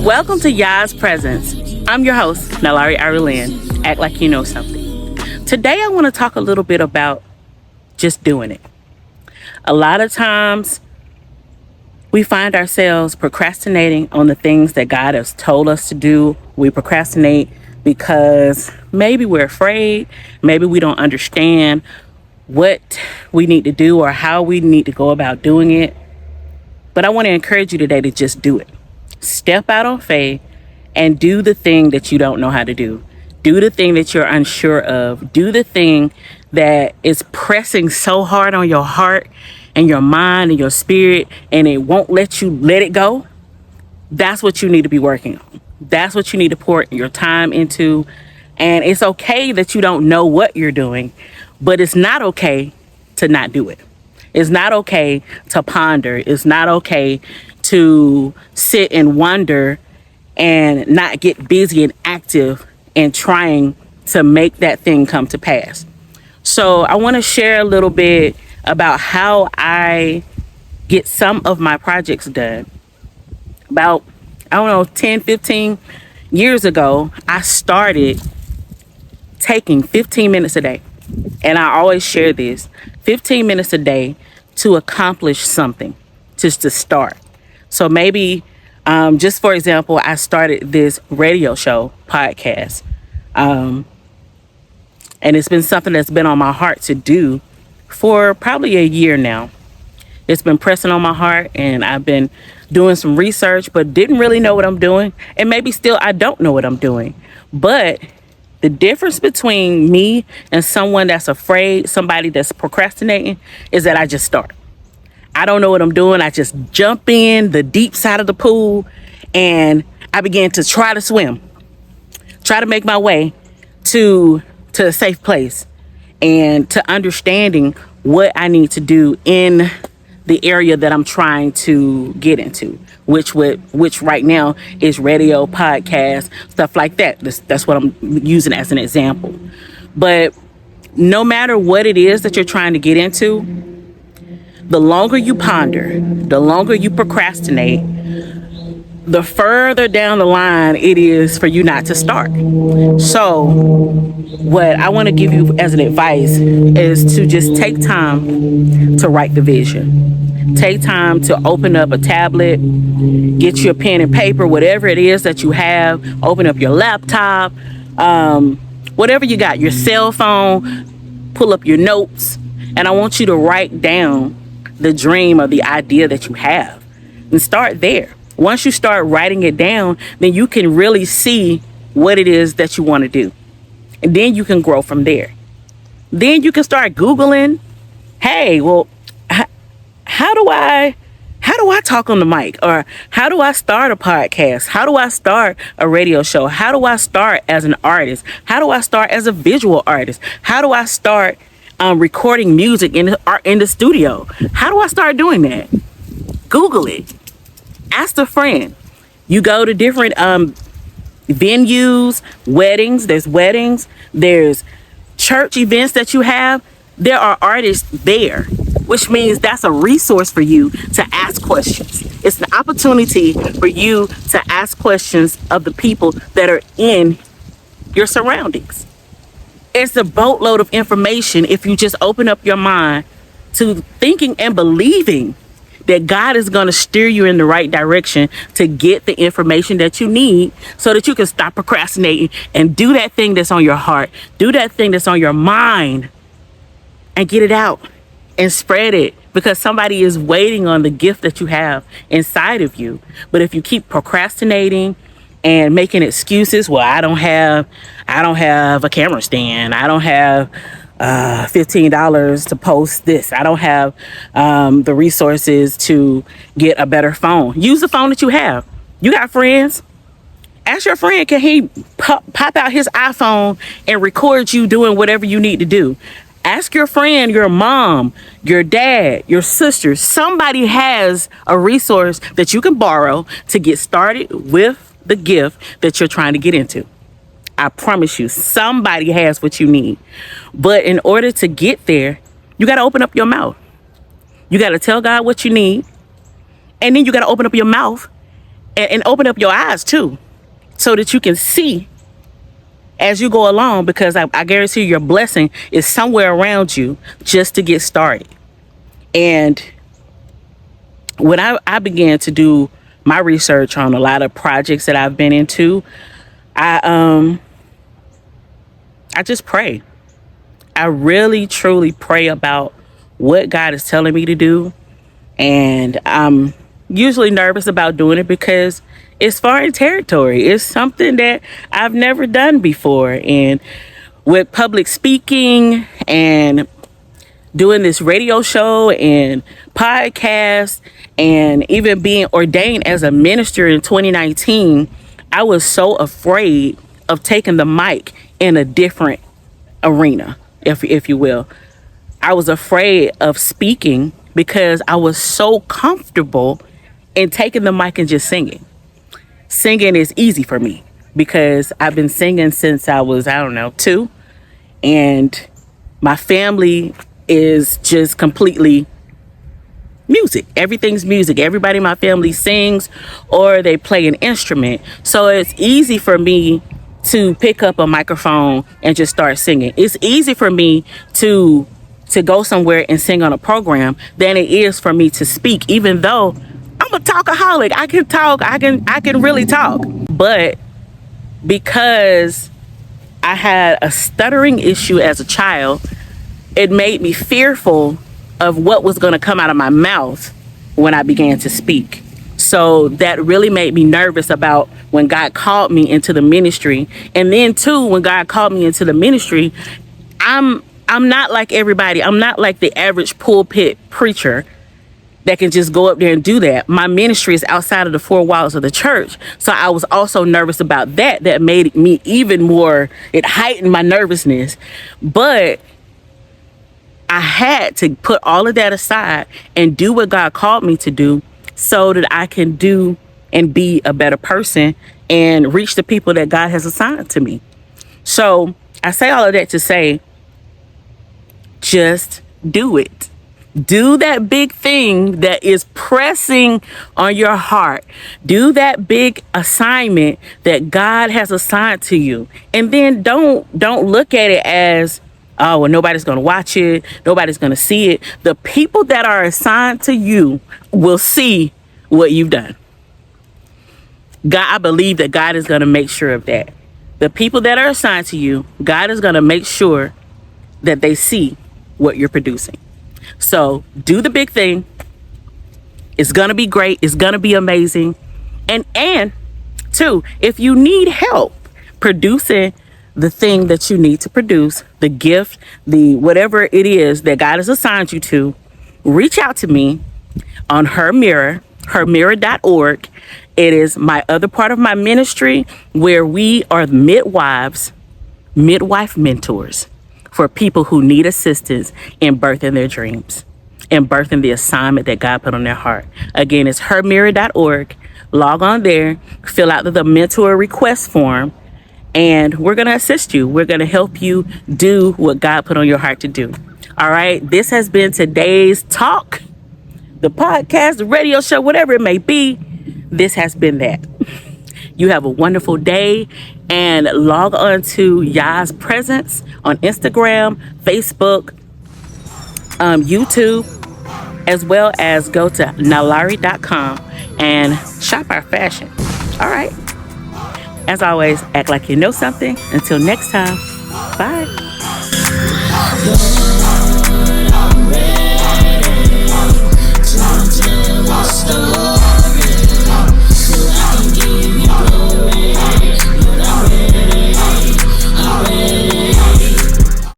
Welcome to Yahz Presence. I'm your host, Nalari Arilyn. Act like you know something. Today I want to talk a little bit about just doing it. A lot of times we find ourselves procrastinating on the things that God has told us to do. We procrastinate because maybe we're afraid, maybe we don't understand what we need to do or how we need to go about doing it. But I want to encourage you today to just do it. Step out on faith and do the thing that you don't know how to do. Do the thing that you're unsure of. Do the thing that is pressing so hard on your heart and your mind and your spirit, and it won't let you let it go. That's what you need to be working on. That's what you need to pour your time into. And it's okay that you don't know what you're doing, but it's not okay to not do it. It's not okay to ponder. It's not okay to sit and wonder and not get busy and active and trying to make that thing come to pass. So I want to share a little bit about how I get some of my projects done. About, 10, 15 years ago, I started taking 15 minutes a day. And I always share this, 15 minutes a day to accomplish something, just to start. So maybe, just for example, I started this radio show podcast. And it's been something that's been on my heart to do for probably a year now. It's been pressing on my heart, and I've been doing some research, but didn't really know what I'm doing. And maybe still I don't know what I'm doing. But the difference between me and someone that's afraid, somebody that's procrastinating, is that I just start. I don't know what I'm doing. I just jump in the deep side of the pool and I began to try to swim, try to make my way to a safe place and to understanding what I need to do in the area that I'm trying to get into, which right now is radio, podcast, stuff like that. That's what I'm using as an example. But no matter what it is that you're trying to get into, the longer you ponder, the longer you procrastinate, the further down the line it is for you not to start. So what I want to give you as an advice is to just take time to write the vision. Take time to open up a tablet, get your pen and paper, whatever it is that you have, open up your laptop, whatever you got, your cell phone, pull up your notes, and I want you to write down the dream or the idea that you have and start there. Once you start writing it down, then you can really see what it is that you want to do. And then you can grow from there. Then you can start Googling, hey, well, how do I talk on the mic? Or how do I start a podcast? How do I start a radio show? How do I start as an artist? How do I start as a visual artist? How do I start recording music in the studio? How do I start doing that? Google it. Ask a friend. You go to different venues, weddings. There's church events that you have. There are artists there, which means that's a resource for you to ask questions. It's an opportunity for you to ask questions of the people that are in your surroundings. It's a boatload of information if you just open up your mind to thinking and believing that God is going to steer you in the right direction to get the information that you need so that you can stop procrastinating and do that thing that's on your heart, do that thing that's on your mind, and get it out and spread it, because somebody is waiting on the gift that you have inside of you. But if you keep procrastinating and making excuses, well, I don't have a camera stand, I don't have $15 to post this, I don't have the resources to get a better phone. Use the phone that you have. You got friends. Ask your friend, can he pop out his iPhone and record you doing whatever you need to do? Ask your friend, your mom, your dad, your sister. Somebody has a resource that you can borrow to get started with the gift that you're trying to get into. I promise you, somebody has what you need. But in order to get there, you got to open up your mouth. You got to tell God what you need. And then you got to open up your mouth and open up your eyes too, so that you can see as you go along, because I guarantee your blessing is somewhere around you just to get started. And when I began to do my research on a lot of projects that I've been into, I just pray. I really, truly pray about what God is telling me to do. And I'm usually nervous about doing it because it's foreign territory. It's something that I've never done before. And with public speaking and doing this radio show and podcast and even being ordained as a minister in 2019, I was so afraid of taking the mic in a different arena, if you will. I was afraid of speaking because I was so comfortable in taking the mic and just singing. Singing is easy for me because I've been singing since I was, 2. And my family is just completely music. Everything's music. Everybody in my family sings or they play an instrument. So it's easy for me to pick up a microphone and just start singing. It's easy for me to go somewhere and sing on a program than it is for me to speak, even though I'm a talkaholic. I can talk. I can really talk. But because I had a stuttering issue as a child, it made me fearful of what was going to come out of my mouth when I began to speak. So that really made me nervous about when God called me into the ministry. And then too, when God called me into the ministry, I'm not like everybody. I'm not like the average pulpit preacher that can just go up there and do that. My ministry is outside of the 4 walls of the church. So I was also nervous about that. That made me even more, it heightened my nervousness. But I had to put all of that aside and do what God called me to do so that I can do and be a better person and reach the people that God has assigned to me. So I say all of that to say, just do it. Do that big thing that is pressing on your heart. Do that big assignment that God has assigned to you. And then don't look at it as, oh, well, nobody's going to watch it. Nobody's going to see it. The people that are assigned to you will see what you've done. God, I believe that God is going to make sure of that. The people that are assigned to you, God is going to make sure that they see what you're producing. So do the big thing. It's going to be great. It's going to be amazing. And two, if you need help producing the thing that you need to produce, the gift, the whatever it is that God has assigned you to, reach out to me on hermirror.org. It is my other part of my ministry where we are midwife mentors for people who need assistance in birthing their dreams and birthing the assignment that God put on their heart. Again, it's hermirror.org. Log on there, fill out the mentor request form, and we're going to assist you. We're going to help you do what God put on your heart to do. All right. This has been today's talk, the podcast, the radio show, whatever it may be. This has been that. You have a wonderful day, and log on to Yahz Presence on Instagram, Facebook, YouTube, as well as go to nalari.com and shop our fashion. All right. As always, act like you know something. Until next time, bye.